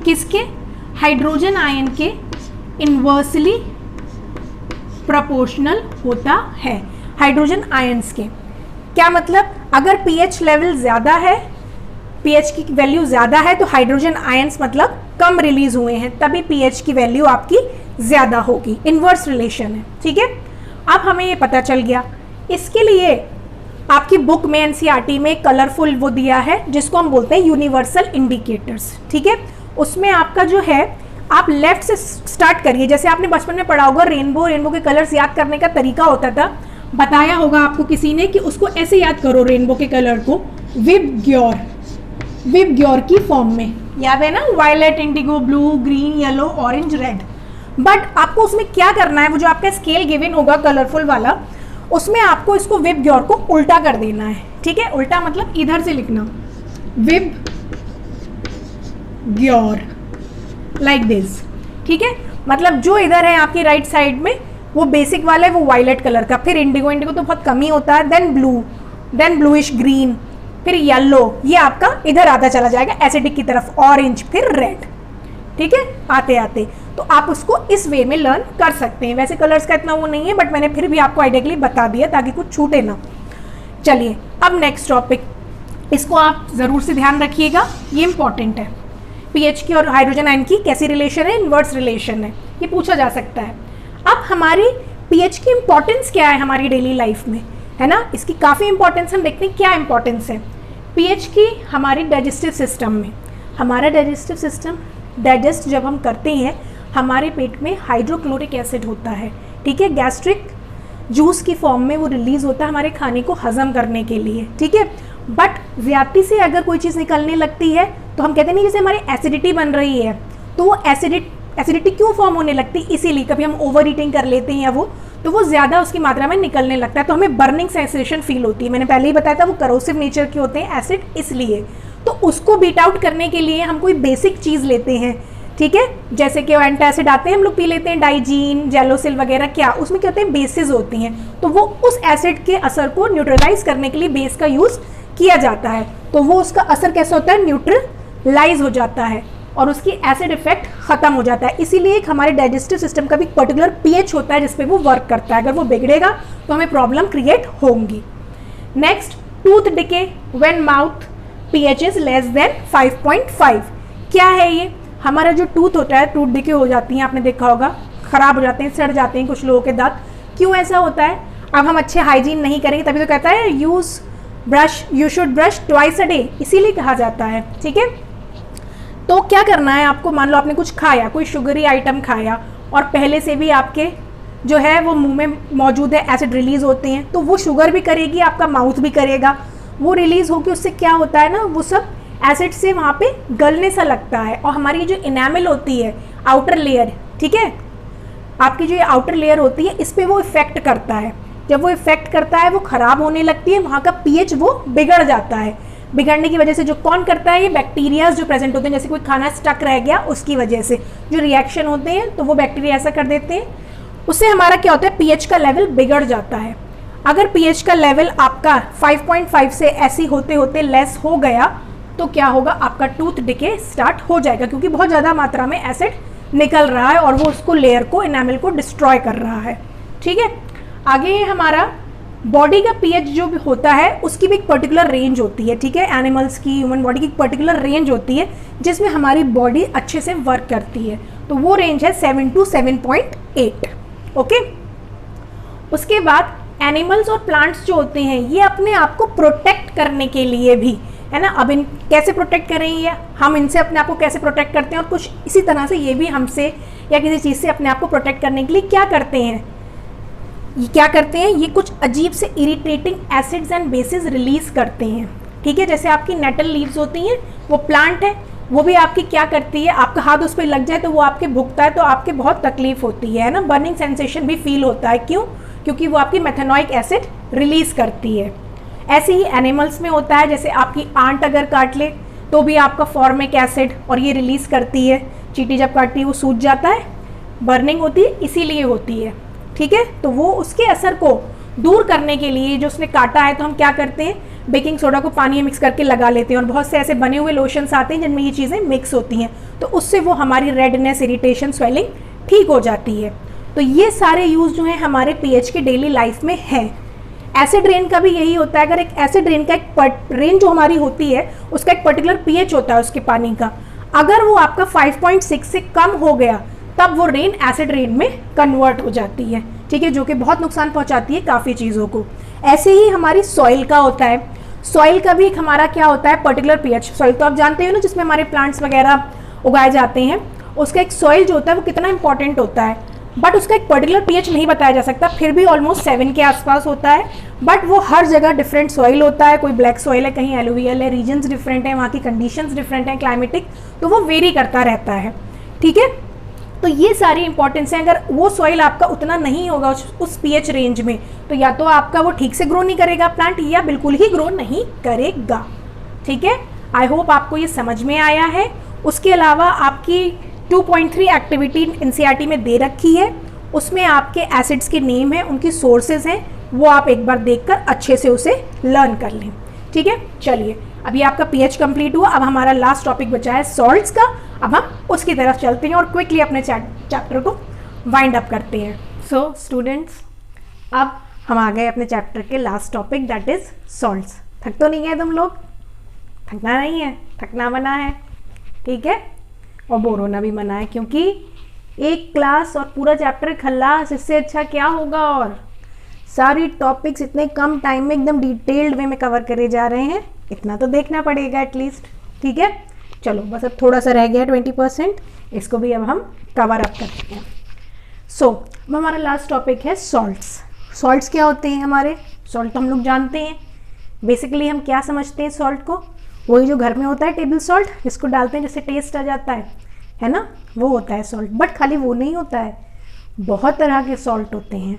किसके, हाइड्रोजन आयन के इन्वर्सली प्रोपोर्शनल होता है, हाइड्रोजन आयंस के। क्या मतलब, अगर pH लेवल ज़्यादा है, pH की वैल्यू ज़्यादा है, तो हाइड्रोजन आयंस मतलब कम रिलीज हुए हैं, तभी pH की वैल्यू आपकी ज़्यादा होगी, इन्वर्स रिलेशन है। ठीक है, अब हमें ये पता चल गया। इसके लिए आपकी बुक में एनसीईआरटी में कलरफुल वो दिया है जिसको हम बोलते हैं यूनिवर्सल इंडिकेटर्स, ठीक है। उसमें आपका जो है आप लेफ्ट से स्टार्ट करिए, जैसे आपने बचपन में पढ़ा होगा रेनबो, रेनबो के कलर्स याद करने का तरीका होता था, बताया होगा आपको किसी ने कि उसको ऐसे याद करो रेनबो के कलर को विबग्योर, विबग्योर की फॉर्म में, याद है ना, violet, indigo, blue, green, yellow, orange, red. But आपको उसमें क्या करना है, वो जो आपका स्केल गिवन होगा कलरफुल वाला, उसमें आपको इसको विबग्योर को उल्टा कर देना है, ठीक है। उल्टा मतलब इधर से लिखना विबग्योर लाइक दिस, ठीक है। मतलब जो इधर है आपकी राइट साइड में वो बेसिक वाला है, वो वायलेट कलर का, फिर इंडिगो, इंडिगो तो बहुत कम ही होता है, then blue, then bluish green, फिर येलो, ये आपका इधर आता चला जाएगा एसिडिक की तरफ, ऑरेंज, फिर रेड, ठीक है, आते आते। तो आप उसको इस वे में लर्न कर सकते हैं। वैसे कलर्स का इतना वो नहीं है, बट मैंने फिर भी आपको आइडिया के लिए बता दिया ताकि कुछ छूटे ना। चलिए अब नेक्स्ट टॉपिक, इसको आप ज़रूर से ध्यान रखिएगा, ये इंपॉर्टेंट है। पीएच की और हाइड्रोजन आयन की कैसी रिलेशन है, इन्वर्स रिलेशन है, ये पूछा जा सकता है। अब हमारी पीएच की इंपॉर्टेंस क्या है हमारी डेली लाइफ में, है ना, इसकी काफ़ी इंपॉर्टेंस हम देखते हैं क्या इंपॉर्टेंस है पीएच की हमारी डाइजेस्टिव सिस्टम में। हमारा डाइजेस्टिव सिस्टम डाइजेस्ट जब हम करते हैं हमारे पेट में हाइड्रोक्लोरिक एसिड होता है, ठीक है, गैस्ट्रिक जूस की फॉर्म में वो रिलीज होता है हमारे खाने को हजम करने के लिए, ठीक है। बट ज्यादती से अगर कोई चीज़ निकलने लगती है तो हम कहते नहीं, जैसे हमारी एसिडिटी बन रही है तो वो एसिडिटी क्यों फॉर्म होने लगती है, इसीलिए कभी हम ओवर ईटिंग कर लेते हैं या वो, तो वो ज़्यादा उसकी मात्रा में निकलने लगता है, तो हमें बर्निंग सेंसेशन फील होती है। मैंने पहले ही बताया था वो करोसिव नेचर के होते हैं एसिड, इसलिए तो उसको बीट आउट करने के लिए हम कोई बेसिक चीज़ लेते हैं, ठीक है, जैसे कि एंटासिड आते हैं हम लोग पी लेते हैं, डाइजीन, जेलोसिल वगैरह, क्या उसमें क्या होते हैं, बेसिस होती हैं, तो वो उस एसिड के असर को न्यूट्रलाइज करने के लिए बेस का यूज़ किया जाता है, तो वो उसका असर कैसा होता है, न्यूट्रलाइज हो जाता है और उसकी एसिड इफेक्ट खत्म हो जाता है। इसीलिए एक हमारे डाइजेस्टिव सिस्टम का भी पर्टिकुलर पीएच होता है जिसपे वो वर्क करता है, अगर वो बिगड़ेगा तो हमें प्रॉब्लम क्रिएट होंगी। Next, tooth decay when mouth pH is less than 5.5। क्या है ये, हमारा जो टूथ होता है, टूथ डिके हो जाती हैं, आपने देखा होगा, खराब हो जाते हैं, सड़ जाते हैं कुछ लोगों के दांत। क्यों ऐसा होता है, अब हम अच्छे हाइजीन नहीं करेंगे तभी तो कहता है you should brush twice a day, इसीलिए कहा जाता है, ठीक है। तो क्या करना है आपको, मान लो आपने कुछ खाया, कोई शुगरी आइटम खाया और पहले से भी आपके जो है वो मुंह में मौजूद है, एसिड रिलीज होते हैं, तो वो शुगर भी करेगी, आपका माउथ भी करेगा, वो रिलीज होकर उससे क्या होता है ना, वो सब एसिड से वहाँ पे गलने सा लगता है और हमारी जो इनेमल होती है, आउटर लेयर, ठीक है, आपकी जो ये आउटर लेयर होती है इस पर वो इफेक्ट करता है। जब वो इफेक्ट करता है वो खराब होने लगती है, वहाँ का पीएच वो बिगड़ जाता है। बिगड़ने की वजह से जो कौन करता है, ये बैक्टीरियाज जो प्रेजेंट होते हैं, जैसे कोई खाना स्टक रह गया उसकी वजह से जो रिएक्शन होते हैं तो वो बैक्टीरिया ऐसा कर देते हैं, उससे हमारा क्या होता है, पीएच का लेवल बिगड़ जाता है। अगर पीएच का लेवल आपका 5.5 से ऐसी होते होते लेस हो गया तो क्या होगा, आपका टूथ डिके स्टार्ट हो जाएगा, क्योंकि बहुत ज़्यादा मात्रा में एसिड निकल रहा है और वो उसको लेयर को, इनेमल को डिस्ट्रॉय कर रहा है, ठीक है। आगे हमारा बॉडी का पीएच जो भी होता है उसकी भी एक पर्टिकुलर रेंज होती है, ठीक है, एनिमल्स की, ह्यूमन बॉडी की एक पर्टिकुलर रेंज होती है जिसमें हमारी बॉडी अच्छे से वर्क करती है, तो वो रेंज है 7 to 7.8, ओके। उसके बाद एनिमल्स और प्लांट्स जो होते हैं ये अपने आप को प्रोटेक्ट करने के लिए भी, है ना, अब इन कैसे प्रोटेक्ट कर रही है, हम इनसे अपने आप को कैसे प्रोटेक्ट करते हैं, और कुछ इसी तरह से ये भी हमसे या किसी चीज़ से अपने आप को प्रोटेक्ट करने के लिए क्या करते हैं, ये कुछ अजीब से irritating acids and bases release करते हैं, ठीक है। जैसे आपकी नेटल लीव्स होती हैं, वो प्लांट है, वो भी आपकी क्या करती है, आपका हाथ उस पर लग जाए तो वो आपके भुगता है तो आपके बहुत तकलीफ होती है ना, बर्निंग सेंसेशन भी फील होता है, क्यों, क्योंकि वो आपकी मेथेनॉइक एसिड रिलीज करती है। ऐसे ही एनिमल्स में होता है, जैसे आपकी आंट अगर काट ले तो भी आपका फॉर्मिक एसिड और ये रिलीज करती है, चींटी जब काटती है वो सूज जाता है, बर्निंग होती है, इसीलिए होती है, ठीक है। तो वो उसके असर को दूर करने के लिए जो उसने काटा है तो हम क्या करते हैं, बेकिंग सोडा को पानी में मिक्स करके लगा लेते हैं, और बहुत से ऐसे बने हुए लोशंस आते हैं जिनमें ये चीज़ें मिक्स होती हैं, तो उससे वो हमारी रेडनेस, इरिटेशन, स्वेलिंग ठीक हो जाती है। तो ये सारे यूज़ जो हैं हमारे पीएच के डेली लाइफ में हैं। एसिड रेन का भी यही होता है, अगर एक एसिड रेन का एक रेन जो हमारी होती है उसका एक पर्टिकुलर पीएच होता है उसके पानी का, अगर वो आपका 5.6 से कम हो गया तब वो रेन एसिड रेन में कन्वर्ट हो जाती है, ठीक है, जो कि बहुत नुकसान पहुंचाती है काफ़ी चीज़ों को। ऐसे ही हमारी सॉइल का होता है, सॉइल का भी एक हमारा क्या होता है पर्टिकुलर पीएच। सॉइल तो आप जानते हो ना, जिसमें हमारे प्लांट्स वगैरह उगाए जाते हैं, उसका एक सॉइल जो होता है वो कितना इंपॉर्टेंट होता है, बट उसका एक पर्टिकुलर पीएच नहीं बताया जा सकता, फिर भी ऑलमोस्ट 7 के आसपास होता है। बट वो हर जगह डिफरेंट सॉइल होता है, कोई ब्लैक सॉइल है, कहीं एलुवियल है, रीजन्स डिफरेंट है, वहाँ की कंडीशंस डिफरेंट हैं क्लाइमेटिक, तो वो वेरी करता रहता है। ठीक है, तो ये सारी इंपॉर्टेंस है। अगर वो सॉइल आपका उतना नहीं होगा उस पीएच रेंज में, तो या तो आपका वो ठीक से ग्रो नहीं करेगा प्लांट, या बिल्कुल ही ग्रो नहीं करेगा। ठीक है, आई होप आपको ये समझ में आया है। उसके अलावा आपकी 2.3 एक्टिविटी एनसीईआरटी में दे रखी है, उसमें आपके एसिड्स के नेम है, उनकी सोर्सेज हैं, वो आप एक बार देखकर अच्छे से उसे लर्न कर लें। ठीक है, चलिए अभी आपका पीएच कंप्लीट हुआ, अब हमारा लास्ट टॉपिक बचा है सॉल्ट्स का। अब हम उसकी तरफ चलते हैं और क्विकली अपने चैप्टर को वाइंड अप करते हैं। सो स्टूडेंट्स, अब हम आ गए अपने चैप्टर के last topic, that is salts. थक तो नहीं गए तुम लोग? थकना नहीं है, थकना मना है। ठीक है, और बोर होना भी मना है, क्योंकि एक क्लास और पूरा चैप्टर खल्लास, इससे अच्छा क्या होगा। और सारी टॉपिक्स इतने कम टाइम में एकदम डिटेल्ड वे में कवर करे जा रहे हैं, इतना तो देखना पड़ेगा एटलीस्ट। ठीक है, चलो बस अब थोड़ा सा रह गया 20%, इसको भी अब हम कवर अप करते हैं। सो अब हमारा लास्ट टॉपिक है सॉल्ट्स। सॉल्ट्स क्या होते हैं हमारे? सॉल्ट हम लोग जानते हैं, बेसिकली हम क्या समझते हैं सॉल्ट को, वही जो घर में होता है टेबल सॉल्ट, जिसको डालते हैं जिससे टेस्ट आ जाता है ना, वो होता है सॉल्ट। बट खाली वो नहीं होता है, बहुत तरह के सॉल्ट होते हैं।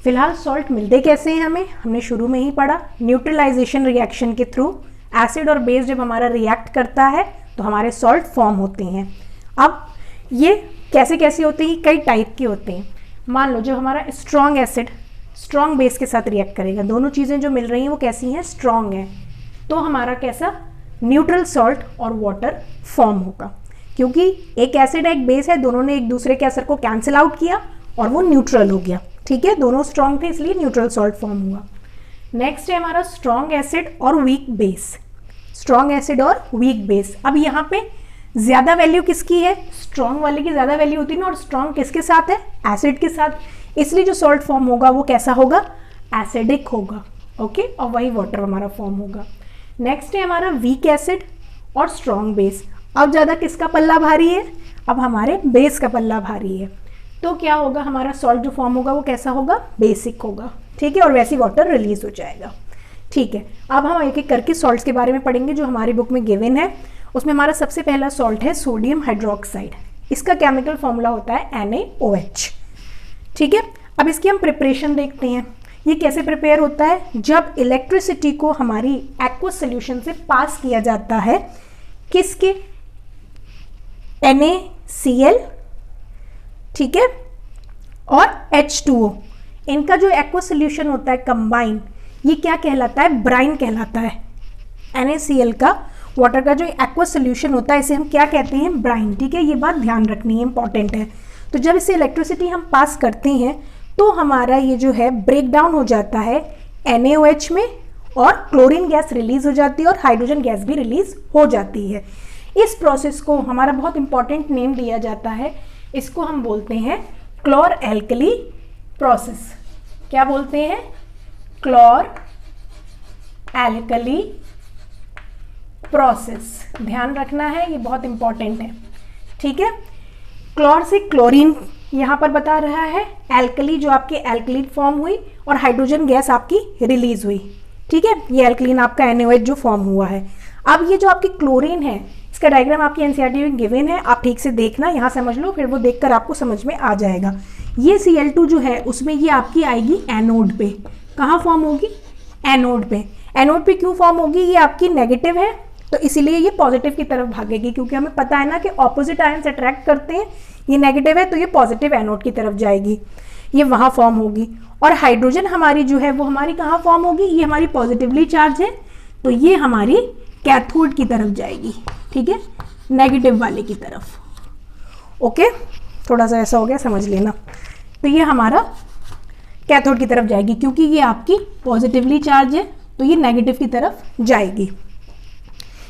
फिलहाल सॉल्ट मिलते कैसे हैं हमें, हमने शुरू में ही पढ़ा, न्यूट्रलाइजेशन रिएक्शन के थ्रू। एसिड और बेस जब हमारा रिएक्ट करता है तो हमारे सॉल्ट फॉर्म होते हैं। अब ये कैसे कैसे होते हैं, कई टाइप के होते हैं। मान लो जो हमारा स्ट्रॉन्ग एसिड स्ट्रॉन्ग बेस के साथ रिएक्ट करेगा, दोनों चीज़ें जो मिल रही हैं वो कैसी हैं, स्ट्रॉन्ग हैं, तो हमारा कैसा न्यूट्रल सॉल्ट और वाटर फॉर्म होगा, क्योंकि एक एसिड है एक बेस है, दोनों ने एक दूसरे के असर को कैंसिल आउट किया और वो न्यूट्रल हो गया। ठीक है, दोनों स्ट्रॉन्ग थे इसलिए न्यूट्रल सॉल्ट फॉर्म हुआ। नेक्स्ट है हमारा स्ट्रॉन्ग एसिड और वीक बेस। स्ट्रॉन्ग एसिड और वीक बेस, अब यहाँ पे ज़्यादा वैल्यू किसकी है, स्ट्रॉन्ग वाले की ज़्यादा वैल्यू होती है ना, और स्ट्रॉन्ग किसके साथ है, एसिड के साथ, इसलिए जो सॉल्ट फॉर्म होगा वो कैसा होगा, एसिडिक होगा। ओके, और वही वाटर हमारा फॉर्म होगा। नेक्स्ट है हमारा वीक एसिड और स्ट्रॉन्ग बेस। अब ज़्यादा किसका पल्ला भारी है, अब हमारे बेस का पल्ला भारी है, तो क्या होगा, हमारा सॉल्ट जो फॉर्म होगा वो कैसा होगा, बेसिक होगा। ठीक है, और वैसे वाटर रिलीज हो जाएगा। ठीक है, अब हम एक एक करके सॉल्ट्स के बारे में पढ़ेंगे जो हमारी बुक में गिवन है। उसमें हमारा सबसे पहला सॉल्ट है सोडियम हाइड्रोक्साइड। इसका केमिकल फॉर्मूला होता है NaOH। ठीक है, अब इसकी हम प्रिपरेशन देखते हैं। ये कैसे प्रिपेयर होता है, जब इलेक्ट्रिसिटी को हमारी एक्वस सोल्यूशन से पास किया जाता है, किसके, NaCl, ठीक है, और H2O, इनका जो एक्वस सोल्यूशन होता है कंबाइन, ये क्या कहलाता है, ब्राइन कहलाता है। NaCl का वाटर का जो एक्वस सोल्यूशन होता है इसे हम क्या कहते हैं, ब्राइन। ठीक है, ये बात ध्यान रखनी है, इंपॉर्टेंट है। तो जब इसे इलेक्ट्रिसिटी हम पास करते हैं तो हमारा ये जो है ब्रेक डाउन हो जाता है NaOH में, और क्लोरीन गैस रिलीज हो जाती है और हाइड्रोजन गैस भी रिलीज हो जाती है। इस प्रोसेस को हमारा बहुत इंपॉर्टेंट नेम दिया जाता है, इसको हम बोलते हैं क्लोर एल्कली प्रोसेस। क्या बोलते हैं, क्लोर एल्कली प्रोसेस। ध्यान रखना है, ये बहुत इंपॉर्टेंट है। ठीक है, क्लोर से क्लोरीन यहाँ पर बता रहा है, एल्कली जो आपकी एल्कलीन फॉर्म हुई और हाइड्रोजन गैस आपकी रिलीज हुई। ठीक है, ये एल्कलीन आपका NaOH जो फॉर्म हुआ है। अब ये जो आपकी क्लोरीन है, इसका डायग्राम आपकी एनसीईआरटी में गिवन है, आप ठीक से देखना, यहाँ समझ लो, फिर वो देखकर आपको समझ में आ जाएगा। ये Cl2 जो है उसमें ये आपकी आएगी एनोड पे। कहाँ फॉर्म होगी, एनोड पे। एनोड पे क्यों फॉर्म होगी, ये आपकी नेगेटिव है तो इसीलिए ये पॉजिटिव की तरफ भागेगी, क्योंकि हमें पता है ना कि ऑपोजिट आयंस अट्रैक्ट करते हैं। ये नेगेटिव है तो ये पॉजिटिव एनोड की तरफ जाएगी, ये वहाँ फॉर्म होगी। और हाइड्रोजन हमारी जो है वो हमारी कहाँ फॉर्म होगी, ये हमारी पॉजिटिवली चार्ज है तो ये हमारी कैथोड की तरफ जाएगी। ठीक है, नेगेटिव वाले की तरफ। ओके, थोड़ा सा ऐसा हो गया, समझ लेना। तो ये हमारा कैथोड की तरफ जाएगी, क्योंकि ये आपकी पॉजिटिवली चार्ज है तो ये नेगेटिव की तरफ जाएगी।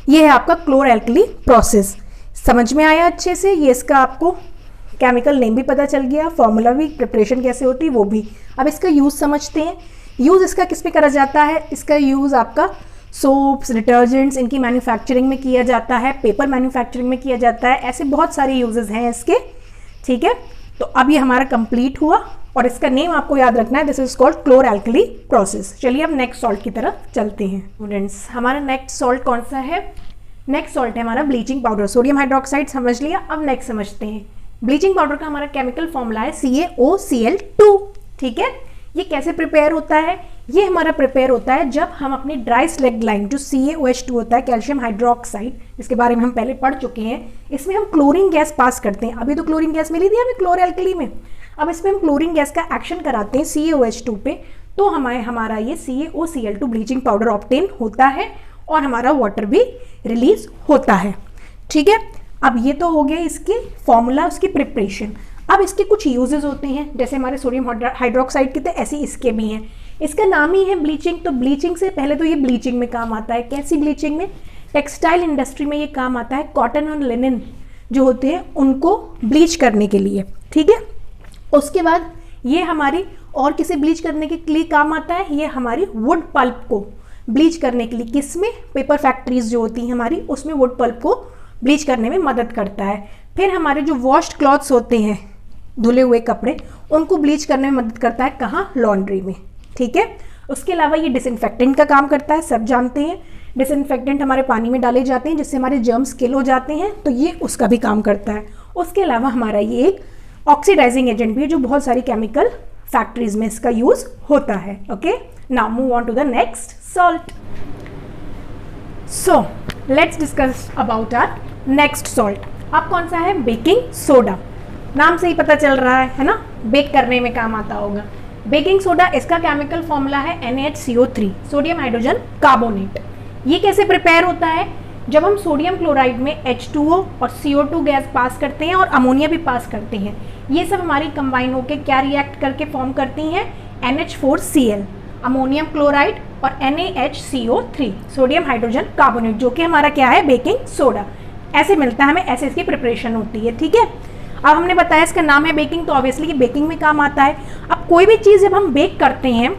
ये है आपका क्लोर एल्कली प्रोसेस। समझ में आया अच्छे से, ये इसका आपको केमिकल नेम भी पता चल गया, फॉर्मूला भी, प्रिपरेशन कैसे होती है वो भी। अब इसका यूज़ समझते हैं। यूज़ इसका किस पे करा जाता है? इसका यूज़ आपका सोप्स, डिटर्जेंट्स, इनकी मैन्युफैक्चरिंग में किया जाता है, पेपर मैन्युफैक्चरिंग में किया जाता है, ऐसे बहुत सारे यूजेस हैं इसके, ठीक है। तो अब ये हमारा कंप्लीट हुआ और इसका नेम आपको याद रखना है, this is called chlor alkali process. चलिए अब नेक्स्ट सॉल्ट की तरफ चलते हैं स्टूडेंट्स। हमारा नेक्स्ट सॉल्ट कौन सा है? नेक्स्ट सॉल्ट है हमारा ब्लीचिंग पाउडर। सोडियम हाइड्रोक्साइड समझ लिया, अब नेक्स्ट समझते हैं। ब्लीचिंग पाउडर का हमारा केमिकल फॉर्मूला है CaOCl2, ठीक है। ये कैसे प्रिपेयर होता है? ये हमारा प्रिपेयर होता है जब हम अपनी ड्राई स्लैग लाइम, जो CaOH2 होता है, कैल्शियम हाइड्रोक्साइड, इसके बारे में हम पहले पढ़ चुके हैं, इसमें हम क्लोरीन गैस पास करते हैं। अभी तो क्लोरीन गैस मिली थी हमें क्लोर एल्कली में, अब इसमें हम क्लोरीन गैस का एक्शन कराते हैं CaOH2 पे, तो हमारा ये CaOCl2 ब्लीचिंग पाउडर ऑब्टेन होता है और हमारा वाटर भी रिलीज होता है, ठीक है। अब ये तो हो गया इसकी फॉर्मूला, उसकी प्रिपरेशन। अब इसके कुछ यूजेस होते हैं, जैसे हमारे सोडियम हाइड्रोक्साइड के थे, ऐसे इसके भी हैं। इसका नाम ही है ब्लीचिंग, तो ब्लीचिंग से पहले तो ये ब्लीचिंग में काम आता है। कैसी ब्लीचिंग में? टेक्सटाइल इंडस्ट्री में ये काम आता है, कॉटन और लिनन जो होते हैं उनको ब्लीच करने के लिए, ठीक है। उसके बाद ये हमारी और किसे ब्लीच करने के लिए काम आता है? ये हमारी वुड पल्प को ब्लीच करने के लिए, किसमें? पेपर फैक्ट्रीज जो होती हैं हमारी, उसमें वुड पल्प को ब्लीच करने में मदद करता है। फिर हमारे जो वॉश्ड क्लॉथ्स होते हैं, धुले हुए कपड़े, उनको ब्लीच करने में मदद करता है, कहाँ? लॉन्ड्री में, ठीक है। उसके अलावा ये डिसइंफेक्टेंट का काम करता है, सब जानते हैं। डिसइंफेक्टेंट हमारे पानी में डाले जाते हैं जिससे हमारे जर्म्स किल हो जाते हैं, तो ये उसका भी काम करता है। उसके अलावा हमारा ये एक ऑक्सीडाइजिंग एजेंट भी है, जो बहुत सारी केमिकल फैक्ट्रीज में इसका यूज होता है। Okay, now move on to the next salt. So let's discuss about our next salt. अब कौन सा है? Baking soda. नाम से ही पता चल रहा है ना, बेक करने में काम आता होगा। बेकिंग सोडा, इसका केमिकल फॉर्मूला है NaHCO3, सोडियम हाइड्रोजन कार्बोनेट। ये कैसे प्रिपेयर होता है? जब हम सोडियम क्लोराइड में H2O और CO2 गैस पास करते हैं और अमोनिया भी पास करते हैं, ये सब हमारी कंबाइन होकर क्या रिएक्ट करके फॉर्म करती हैं? NH4Cl, अमोनियम क्लोराइड, और NaHCO3, सोडियम हाइड्रोजन कार्बोनेट, जो कि हमारा क्या है? Baking soda. ऐसे मिलता है हमें, ऐसे इसकी प्रिपरेशन होती है, ठीक है। अब हमने बताया इसका नाम है बेकिंग, तो ऑब्वियसली ये बेकिंग में काम आता है। अब कोई भी चीज़ जब हम बेक करते हैं,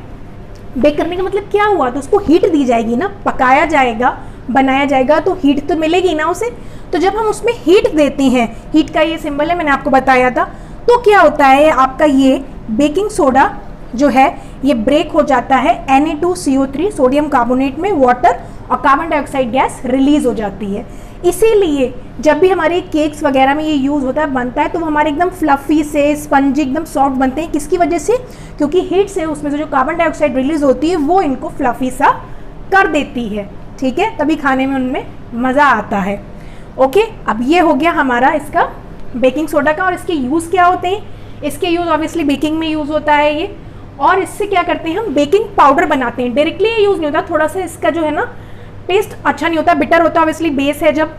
बेक करने का मतलब क्या हुआ? तो उसको हीट दी जाएगी ना, पकाया जाएगा, बनाया जाएगा, तो हीट तो मिलेगी ना उसे। तो जब हम उसमें हीट देते हैं, हीट का ये सिंबल है, मैंने आपको बताया था, तो क्या होता है आपका ये बेकिंग सोडा जो है ये ब्रेक हो जाता है Na2CO3 सोडियम कार्बोनेट में, वाटर और कार्बन डाइऑक्साइड गैस रिलीज हो जाती है। इसीलिए जब भी हमारे केक्स वगैरह में ये यूज़ होता है, बनता है, तो वो हमारे एकदम फ्लफी से स्पंजी, एकदम सॉफ्ट बनते हैं। किसकी वजह से? क्योंकि हीट से उसमें से जो कार्बन डाइऑक्साइड रिलीज होती है वो इनको फ्लफी सा कर देती है, ठीक है, तभी खाने में उनमें मज़ा आता है। ओके, अब ये हो गया हमारा इसका बेकिंग सोडा का। और इसके यूज़ क्या होते हैं? इसके यूज़ ऑब्वियसली बेकिंग में यूज़ होता है ये। और इससे क्या करते हैं हम? बेकिंग पाउडर बनाते हैं। डायरेक्टली ये यूज़ नहीं होता, थोड़ा सा इसका जो है ना टेस्ट अच्छा नहीं होता, बिटर होता है, ऑब्वियसली बेस है जब,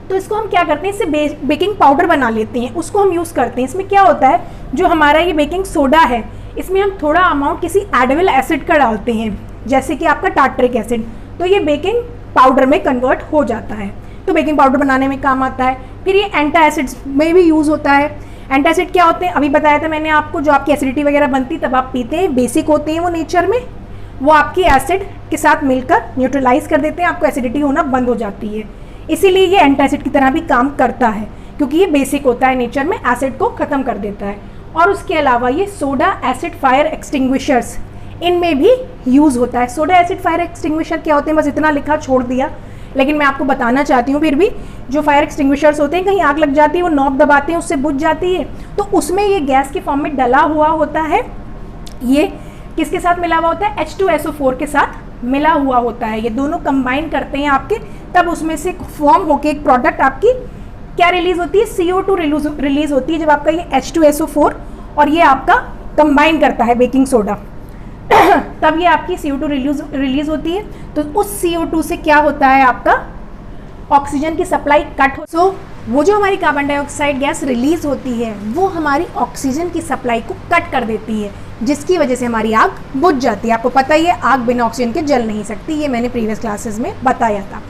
तो इसको हम क्या करते हैं? इससे बेकिंग पाउडर बना लेते हैं, उसको हम यूज़ करते हैं। इसमें क्या होता है, जो हमारा ये बेकिंग सोडा है, इसमें हम थोड़ा अमाउंट किसी एडिबल एसिड का डालते हैं, जैसे कि आपका टार्टरिक एसिड, तो ये बेकिंग पाउडर में कन्वर्ट हो जाता है, तो बेकिंग पाउडर बनाने में काम आता है। फिर ये एंटासिड्स में भी यूज़ होता है। एंटासिड क्या होते हैं? अभी बताया था मैंने आपको, जो आपकी एसिडिटी वगैरह बनती तब आप पीते हैं, बेसिक होते हैं वो नेचर में, वो आपकी एसिड के साथ मिलकर न्यूट्रलाइज कर देते हैं, आपको एसिडिटी होना बंद हो जाती है। इसीलिए ये एंटासिड की तरह भी काम करता है, क्योंकि ये बेसिक होता है नेचर में, एसिड को ख़त्म कर देता है। और उसके अलावा ये सोडा एसिड फायर एक्सटिंग्विशर्स, इनमें भी यूज़ होता है। सोडा एसिड फायर एक्सटिंग्विशर क्या होते हैं? बस इतना लिखा छोड़ दिया, लेकिन मैं आपको बताना चाहती हूँ फिर भी। जो फायर एक्सटिंग्विशर्स होते हैं, कहीं आग लग जाती है, वो नॉब दबाते हैं, उससे बुझ जाती है, तो उसमें ये गैस के फॉर्म में डला हुआ होता है। ये किसके साथ मिला हुआ होता है? H2SO4 के साथ मिला हुआ होता है। ये दोनों कंबाइन करते हैं आपके, तब उसमें से फॉर्म होके एक प्रोडक्ट आपकी क्या रिलीज होती है? CO2 रिलीज होती है, जब आपका ये H2SO4 और ये आपका कंबाइन करता है बेकिंग सोडा तब ये आपकी CO2 रिलीज होती है। तो उस CO2 से क्या होता है, आपका ऑक्सीजन की सप्लाई कट हो। सो वो जो हमारी कार्बन डाइऑक्साइड गैस रिलीज होती है, वो हमारी ऑक्सीजन की सप्लाई को कट कर देती है, जिसकी वजह से हमारी आग बुझ जाती है। आपको पता ही है, आग बिना ऑक्सीजन के जल नहीं सकती, ये मैंने प्रीवियस क्लासेस में बताया था।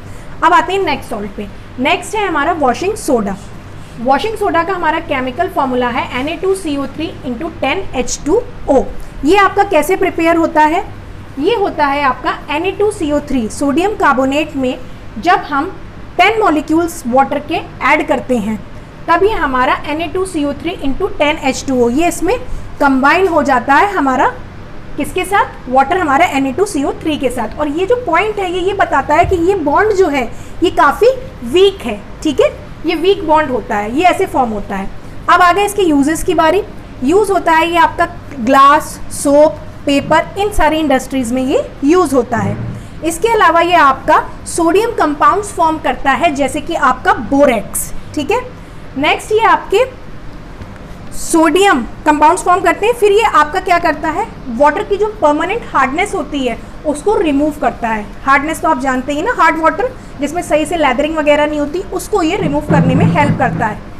अब आते हैं नेक्स्ट सॉल्ट पे। नेक्स्ट है हमारा वॉशिंग सोडा। वॉशिंग सोडा का हमारा केमिकल फॉर्मूला है Na2CO3 × 10H2O। ये आपका कैसे प्रिपेयर होता है? ये होता है आपका Na2CO3 सोडियम कार्बोनेट में जब हम 10 मॉलिक्यूल्स वाटर के ऐड करते हैं तब ये हमारा Na2CO3 इंटू 10H2O ये इसमें कंबाइन हो जाता है हमारा किसके साथ? वाटर हमारा Na2CO3 के साथ। और ये जो पॉइंट है ये बताता है कि ये बॉन्ड जो है ये काफ़ी वीक है, ठीक है, ये वीक बॉन्ड होता है, ये ऐसे फॉर्म होता है। अब आ गए इसके यूजेस की बारी। यूज़ होता है ये आपका ग्लास, सोप, पेपर, इन सारी इंडस्ट्रीज़ में ये यूज़ होता है। इसके अलावा ये आपका सोडियम कंपाउंड्स फॉर्म करता है जैसे कि आपका बोरेक्स, ठीक है। नेक्स्ट ये आपके सोडियम कंपाउंड्स फॉर्म करते हैं, फिर ये आपका क्या करता है? वाटर की जो परमानेंट हार्डनेस होती है उसको रिमूव करता है। हार्डनेस तो आप जानते ही ना, हार्ड वाटर जिसमें सही से लेदरिंग वगैरह नहीं होती, उसको ये रिमूव करने में हेल्प करता है।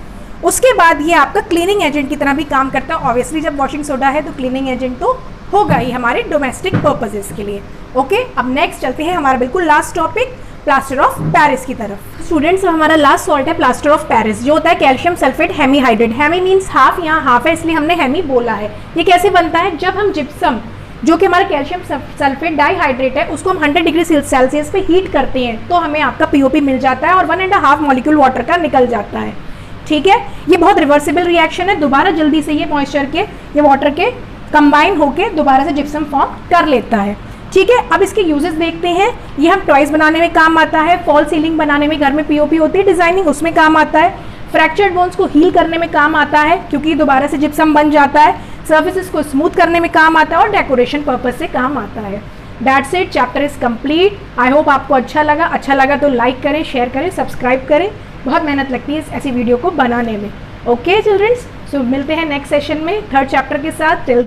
उसके बाद ये आपका क्लीनिंग एजेंट की तरह भी काम करता है। ऑब्वियसली जब वॉशिंग सोडा है तो क्लीनिंग एजेंट तो होगा ही हमारे डोमेस्टिक पर्पजेस के लिए। ओके, अब नेक्स्ट चलते हैं हमारा बिल्कुल last topic plaster of Paris की तरफ। स्टूडेंट्स, हमारा लास्ट सॉल्ट है प्लास्टर ऑफ पेरिस, जो होता है calcium sulphate hemihydrate. Hemi means half, यहाँ हाफ है इसलिए हमने हेमी बोला है। ये कैसे बनता है? जब हम जिप्सम जो कि हमारा कैल्शियम सल्फेट डाइहाइड्रेट है उसको हम 100 डिग्री सेल्सियस पे हीट करते हैं तो हमें आपका POP मिल जाता है और 1.5 मॉलिक्यूल वाटर का निकल जाता है, ठीक है। ये बहुत रिवर्सिबल रिएक्शन है, दोबारा जल्दी से ये मॉइस्चर के, ये वाटर के कंबाइन होके दोबारा से जिप्सम फॉर्म कर लेता है, ठीक है। अब इसके यूजेस देखते हैं। ये हम टॉयज बनाने में काम आता है, फॉल सीलिंग बनाने में, घर में POP होती है डिजाइनिंग, उसमें काम आता है। फ्रैक्चर्ड बोन्स को हील करने में काम आता है क्योंकि दोबारा से जिप्सम बन जाता है। सर्फेसिस को स्मूथ करने में काम आता है और डेकोरेशन पर्पज से काम आता है। That's it, chapter is complete. I hope आपको अच्छा लगा तो लाइक करें, शेयर करें, सब्सक्राइब करें। बहुत मेहनत लगती है ऐसी वीडियो को बनाने में। ओके चिल्ड्रंस, सो मिलते हैं नेक्स्ट सेशन में 3rd चैप्टर के साथ। टिल